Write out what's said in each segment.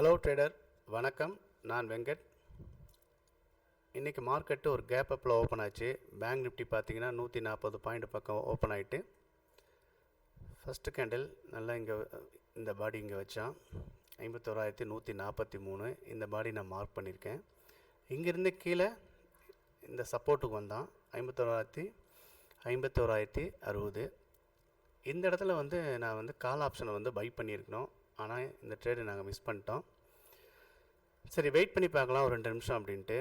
Hello trader, வணக்கம். நான் வெங்கட். இன்றைக்கி மார்க்கெட்டு ஒரு கேப் அப்பில் ஓப்பன் ஆச்சு. பேங்க் நிஃப்டி பார்த்தீங்கன்னா 140 பாயிண்ட் பக்கம் ஓப்பன் ஆகிட்டு ஃபஸ்ட்டு கேண்டில் நல்லா இந்த பாடி இங்கே வச்சான் 51,143. இந்த பாடி நான் மார்க் பண்ணியிருக்கேன். இங்கேருந்து கீழே இந்த சப்போர்ட்டுக்கு வந்தான் 51,60. இந்த இடத்துல நான் கால் ஆப்ஷனை பை பண்ணியிருக்கணும். ஆனால் இந்த ட்ரேடு நாங்கள் மிஸ் பண்ணிட்டோம். சரி, வெயிட் பண்ணி பார்க்கலாம் ஒரு 2 நிமிஷம் அப்படின்ட்டு.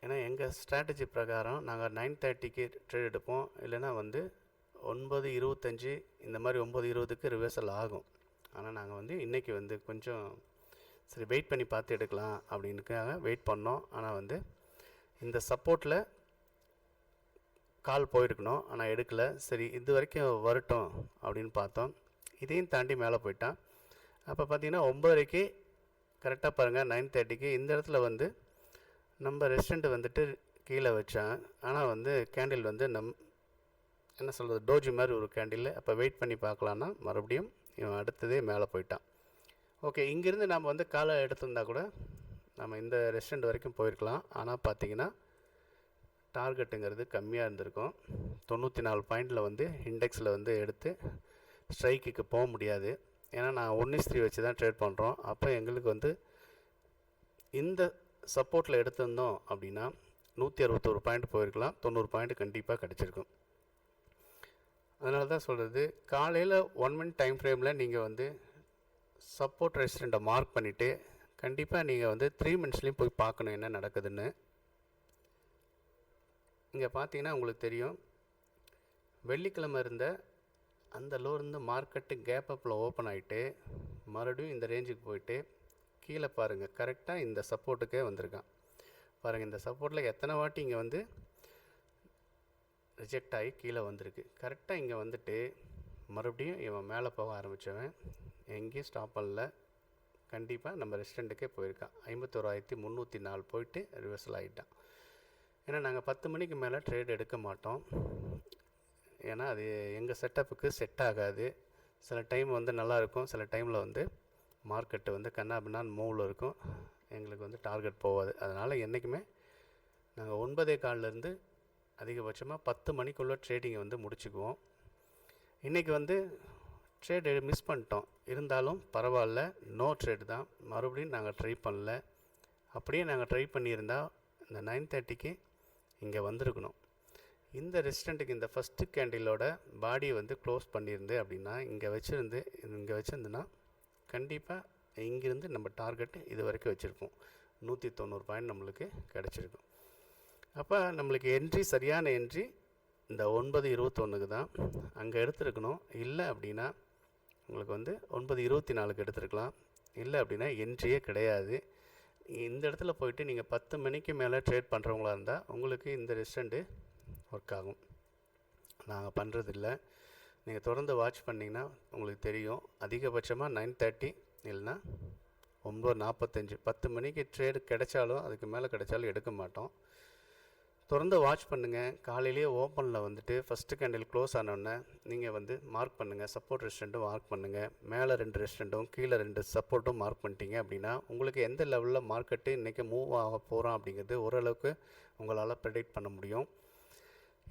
ஏன்னா எங்கள் ஸ்ட்ராட்டஜி பிரகாரம் நாங்கள் 9:30க்கு ட்ரேட் எடுப்போம். இல்லைனா 9:25 இந்த மாதிரி 9:20க்கு ரிவர்சல் ஆகும். ஆனால் நாங்கள் இன்றைக்கி கொஞ்சம் சரி வெயிட் பண்ணி பார்த்து எடுக்கலாம் அப்படின்னுக்காக வெயிட் பண்ணோம். ஆனால் இந்த சப்போர்ட்டில் கால் போயிருக்கணும், ஆனால் எடுக்கலை. சரி, இது வரைக்கும் வரட்டும் அப்படின்னு பார்த்தோம். இதையும் தாண்டி மேலே போயிட்டான். அப்போ பார்த்தீங்கன்னா 9:30க்கு கரெக்டாக பாருங்கள், 9:30க்கு இந்த இடத்துல நம்ம ரெஸ்டண்ட் கீழே வச்சான். ஆனால் கேண்டில் என்ன சொல்கிறது, டோஜி மாதிரி ஒரு கேண்டில். அப்போ வெயிட் பண்ணி பார்க்கலான்னா மறுபடியும் இவன் அடுத்ததே மேலே போயிட்டான். ஓகே, இங்கேருந்து நம்ம காலை எடுத்திருந்தா கூட நம்ம இந்த ரெஸ்டண்ட் வரைக்கும் போயிருக்கலாம். ஆனால் பார்த்தீங்கன்னா டார்கெட்டுங்கிறது கம்மியாக இருந்திருக்கும். 94 பாயிண்டில் இண்டெக்ஸில் எடுத்து ஸ்ட்ரைக்குக்கு போக முடியாது. ஏன்னா நான் 1:3 வச்சு தான் ட்ரேட் பண்ணுறோம். அப்போ எங்களுக்கு இந்த சப்போர்ட்டில் எடுத்திருந்தோம் அப்படின்னா 161 பாயிண்ட் போயிருக்கலாம், 90 பாயிண்ட் கண்டிப்பாக கிடச்சிருக்கும். அதனால தான் சொல்கிறது, காலையில் 1 மினிட் டைம் ஃப்ரேமில் நீங்கள் சப்போர்ட் ரெசிஸ்டண்ட்டை மார்க் பண்ணிவிட்டு கண்டிப்பாக நீங்கள் 3 மினிட்ஸ்லேயும் போய் பார்க்கணும் என்ன நடக்குதுன்னு. இங்கே பார்த்தீங்கன்னா உங்களுக்கு தெரியும், வெள்ளிக்கிழமை இருந்த அந்த லோ இருந்து மார்க்கெட்டு கேப் அப்பில் ஓப்பன் ஆகிட்டு மறுபடியும் இந்த ரேஞ்சுக்கு போயிட்டு கீழே பாருங்கள், கரெக்டாக இந்த சப்போர்ட்டுக்கே வந்திருக்கான். பாருங்கள், இந்த சப்போர்ட்டில் எத்தனை வாட்டி இங்கே ரிஜெக்ட் ஆகி கீழே வந்திருக்கு. கரெக்டாக இங்கே மறுபடியும் இவன் மேலே போக ஆரம்பித்தவன் எங்கேயும் ஸ்டாப் பண்ணல. கண்டிப்பாக நம்ம ரெஸ்டண்ட்டுக்கே போயிருக்கான். 51,304 போயிட்டு ரிவர்சல் ஆகிட்டான். ஏன்னா நாங்கள் 10 மணிக்கு மேலே ட்ரேட் எடுக்க மாட்டோம். ஏன்னா அது எங்கள் செட்டப்புக்கு செட் ஆகாது. சில டைம் நல்லாயிருக்கும், சில டைமில் மார்க்கெட்டு கண்ணாபின்னான்னு மூவில் இருக்கும். எங்களுக்கு டார்கெட் போகாது. அதனால் என்றைக்குமே நாங்கள் 9:15 அதிகபட்சமாக 10 மணிக்குள்ளே ட்ரேடிங்கை முடிச்சுக்குவோம். இன்றைக்கி ட்ரேடு மிஸ் பண்ணிட்டோம். இருந்தாலும் பரவாயில்ல, நோ ட்ரேடு தான். மறுபடியும் நாங்கள் ட்ரை பண்ணல. அப்படியே நாங்கள் ட்ரை பண்ணியிருந்தால் இந்த 9:30க்கு இங்கே வந்திருக்கணும். இந்த ரெசிஸ்டண்ட்டுக்கு இந்த ஃபஸ்ட்டு கேண்டிலோட பாடியை க்ளோஸ் பண்ணியிருந்து அப்படின்னா இங்கே வச்சுருந்துன்னா கண்டிப்பாக இங்கேருந்து நம்ம டார்கெட்டு இது வரைக்கும் வச்சுருப்போம். 190 பாயிண்ட் நம்மளுக்கு கிடச்சிருக்கும். அப்போ நம்மளுக்கு என்ட்ரி, சரியான என்ட்ரி இந்த 9:21க்கு தான் அங்கே எடுத்துருக்கணும். இல்லை அப்படின்னா உங்களுக்கு 9:24க்கு எடுத்துருக்கலாம். இல்லை அப்படின்னா என்ட்ரியே கிடையாது. இந்த இடத்துல போயிட்டு நீங்கள் 10 மணிக்கு மேலே ட்ரேட் பண்ணுறவங்களா இருந்தால் உங்களுக்கு இந்த ரெசிஸ்டண்ட்டு ஒர்க் ஆகும். நாங்கள் பண்ணுறதில்ல. நீங்கள் தொடர்ந்து வாட்ச் பண்ணிங்கன்னா உங்களுக்கு தெரியும். அதிகபட்சமாக 9:30 இல்லைன்னா 9:45 10 மணிக்கு ட்ரேடு கிடைச்சாலும் அதுக்கு மேலே கிடைச்சாலும் எடுக்க மாட்டோம். தொடர்ந்து வாட்ச் பண்ணுங்கள். காலையிலேயே ஓப்பனில் ஃபஸ்ட்டு கேண்டில் க்ளோஸ் ஆனோடனே நீங்கள் மார்க் பண்ணுங்கள். சப்போர்ட் ரெசிஸ்டண்ட்டும் மார்க் பண்ணுங்கள். மேலே 2 ரெசிஸ்டண்ட்டும் கீழே 2 சப்போர்ட்டும் மார்க் பண்ணிட்டீங்க அப்படின்னா உங்களுக்கு எந்த லெவலில் மார்க்கெட்டு இன்றைக்கி மூவ் ஆக போகிறோம் அப்படிங்கிறது ஓரளவுக்கு உங்களால் ப்ரெடிக்ட் பண்ண முடியும்.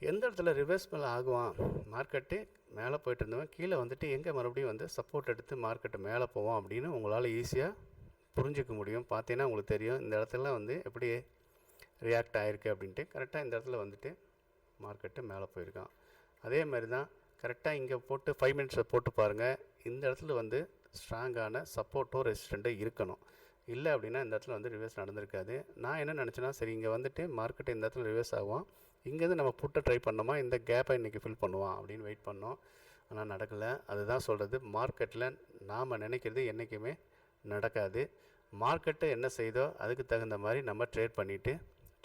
எந்த இடத்துல ரிவர்ஸ்மெல் ஆகுவான், மார்க்கெட்டு மேலே போய்ட்டு இருந்தவன் கீழே எங்கே மறுபடியும் சப்போர்ட் எடுத்து மார்க்கெட்டு மேலே போவோம் அப்படின்னு உங்களால் ஈஸியாக புரிஞ்சிக்க முடியும். பார்த்தீங்கன்னா உங்களுக்கு தெரியும் இந்த இடத்துல எப்படி ரியாக்ட் ஆகிருக்கு அப்படின்ட்டு. கரெக்டாக இந்த இடத்துல மார்க்கெட்டு மேலே போயிருக்கான். அதே மாதிரி தான் கரெக்டாக இங்கே போட்டு 5 மினிட்ஸில் போட்டு பாருங்கள். இந்த இடத்துல ஸ்ட்ராங்கான சப்போர்ட்டோ ரெசிஸ்டண்ட்டோ இருக்கணும். இல்லை அப்படின்னா இந்த இடத்துல ரிவர்ஸ் நடந்திருக்காது. நான் என்ன நினச்சேன்னா, சரி இங்கே மார்க்கெட்டு இந்த இடத்துல ரிவர்ஸ் ஆகும், இங்கேருந்து நம்ம புட்டை ட்ரை பண்ணோமா, இந்த கேப்பை இன்றைக்கி ஃபில் பண்ணுவான் அப்படின்னு வெயிட் பண்ணோம். ஆனால் நடக்கலை. அதுதான் சொல்கிறது, மார்க்கெட்டில் நாம் நினைக்கிறது என்றைக்குமே நடக்காது. மார்க்கெட்டு என்ன செய்தோ அதுக்கு தகுந்த மாதிரி நம்ம ட்ரேட் பண்ணிவிட்டு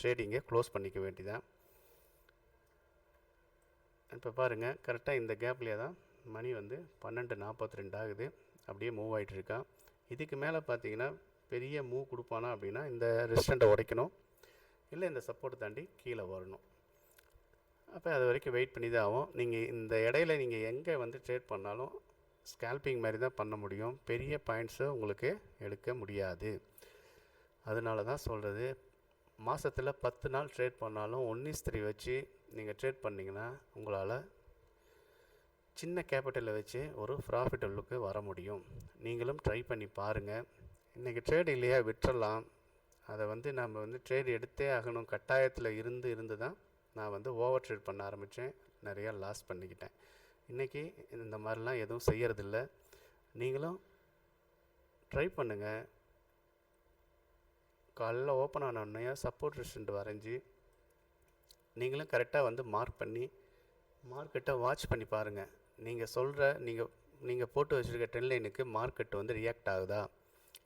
ட்ரேடிங்கை க்ளோஸ் பண்ணிக்க வேண்டியதான். இப்போ பாருங்கள், கரெக்டாக இந்த கேப்லேயே தான் மணி 12:42 ஆகுது. அப்படியே மூவ் ஆகிட்டுருக்கான். இதுக்கு மேலே பார்த்தீங்கன்னா பெரிய மூவ் கொடுப்பானா அப்படின்னா இந்த ரெசிஸ்டண்ட்டை உடைக்கணும், இல்லை இந்த சப்போர்ட்டை தாண்டி கீழே வரணும். அப்போ அது வரைக்கும் வெயிட் பண்ணி தான் ஆகும். நீங்கள் இந்த இடையில நீங்கள் எங்கே ட்ரேட் பண்ணாலும் ஸ்கேல்பிங் மாதிரி தான் பண்ண முடியும். பெரிய பாயிண்ட்ஸை உங்களுக்கு எடுக்க முடியாது. அதனால தான் சொல்கிறது, மாதத்தில் 10 நாள் ட்ரேட் பண்ணாலும் 1:3 வச்சு நீங்கள் ட்ரேட் பண்ணிங்கன்னா உங்களால் சின்ன கேபிட்டலை வச்சு ஒரு ப்ராஃபிட்டபுளுக்கு வர முடியும். நீங்களும் ட்ரை பண்ணி பாருங்கள். இன்றைக்கி ட்ரேட் இல்லையா விட்டுறலாம். அதை நம்ம ட்ரேட் எடுத்தே ஆகணும் கட்டாயத்தில் இருந்து தான் நான் ஓவர் ட்ரேட் பண்ண ஆரம்பித்தேன். நிறையா லாஸ் பண்ணிக்கிட்டேன். இன்றைக்கி இந்த மாதிரிலாம் எதுவும் செய்யறதில்ல. நீங்களும் ட்ரை பண்ணுங்கள். காலைல ஓப்பன் ஆனோடனே சப்போர்ட் ரெசிஸ்டன்ட் வரைஞ்சி நீங்களும் கரெக்டாக மார்க் பண்ணி மார்க்கெட்டை வாட்ச் பண்ணி பாருங்கள். நீங்கள் போட்டு வச்சுருக்க ட்ரெண்ட் லைனுக்கு மார்க்கெட் ரியாக்ட் ஆகுதா,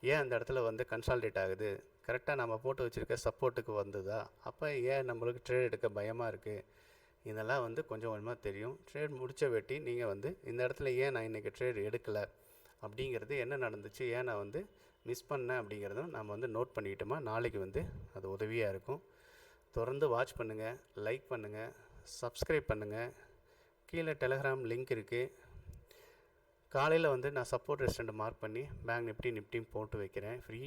ஏன் அந்த இடத்துல கன்சால்டேட் ஆகுது, கரெக்டாக நம்ம போட்டு வச்சுருக்க சப்போர்ட்டுக்கு வந்ததா, அப்போ ஏன் நம்மளுக்கு ட்ரேட் எடுக்க பயமாக இருக்குது, இதெல்லாம் கொஞ்சம் கொஞ்சமாக தெரியும். ட்ரேட் முடித்த வெட்டி நீங்கள் இந்த இடத்துல ஏன் நான் இன்றைக்கி ட்ரேட் எடுக்கலை அப்படிங்கிறது, என்ன நடந்துச்சு, ஏன் நான் மிஸ் பண்ணேன் அப்படிங்கிறதும் நம்ம நோட் பண்ணிக்கிட்டோமா நாளைக்கு அது உதவியாக இருக்கும். தொடர்ந்து வாட்ச் பண்ணுங்கள், லைக் பண்ணுங்கள், சப்ஸ்கிரைப் பண்ணுங்கள். கீழே டெலகிராம் லிங்க் இருக்குது. காலையில் நான் சப்போர்ட் ரெசிஸ்டன்ட் மார்க் பண்ணி பேங்க் நிஃப்டியும் போட்டு வைக்கிறேன். ஃப்ரீ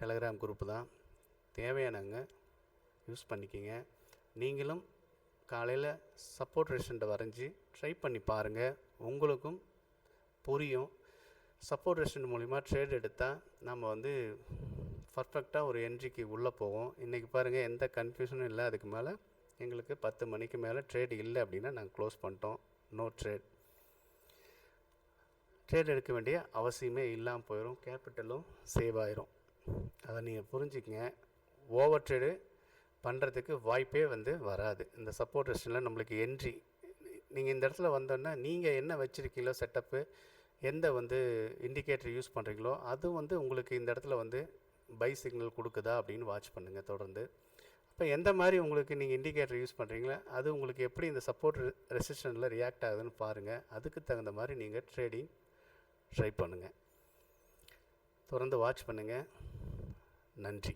டெலகிராம் குரூப்பு தான், தேவையானவங்க யூஸ் பண்ணிக்கிங்க. நீங்களும் காலையில் சப்போர்ட் ரெசிஸ்டண்ட்டை வரைஞ்சி ட்ரை பண்ணி பாருங்கள், உங்களுக்கும் புரியும். சப்போர்ட் ரெசிஸ்டன்ட் மூலிமா ட்ரேட் எடுத்தால் நம்ம பர்ஃபெக்டாக ஒரு என்ட்ரிக்கு உள்ளே போவோம். இன்றைக்கி பாருங்கள், எந்த கன்ஃபியூஷனும் இல்லை. அதுக்கு மேலே எங்களுக்கு 10 மணிக்கு மேலே ட்ரேட் இல்லை அப்படின்னா நாங்கள் க்ளோஸ் பண்ணிட்டோம். No trade. ட்ரேட் எடுக்க வேண்டிய அவசியமே இல்லாமல் போயிடும், கேபிட்டலும் சேவ் ஆயிரும். அதை நீங்கள் புரிஞ்சுக்கங்க. ஓவர் ட்ரேடு பண்ணுறதுக்கு வாய்ப்பே வராது. இந்த சப்போர்ட் ரெசிஸ்டன்ட்டில் நம்மளுக்கு என்ட்ரி, நீங்கள் இந்த இடத்துல வந்தோன்னா நீங்கள் என்ன வச்சுருக்கீங்களோ செட்டப்பு, எந்த இண்டிகேட்டர் யூஸ் பண்ணுறீங்களோ அது உங்களுக்கு இந்த இடத்துல பை சிக்னல் கொடுக்குதா அப்படின்னு வாட்ச் பண்ணுங்கள் தொடர்ந்து. அப்போ எந்த மாதிரி உங்களுக்கு நீங்கள் இண்டிகேட்டர் யூஸ் பண்ணுறீங்களோ அது உங்களுக்கு எப்படி இந்த சப்போர்ட் ரெசிஸ்டன்ட்டில் ரியாக்ட் ஆகுதுன்னு பாருங்கள். அதுக்கு தகுந்த மாதிரி நீங்கள் ட்ரேடிங் ட்ரை பண்ணுங்கள். தொடர்ந்து வாட்ச் பண்ணுங்கள். நன்றி.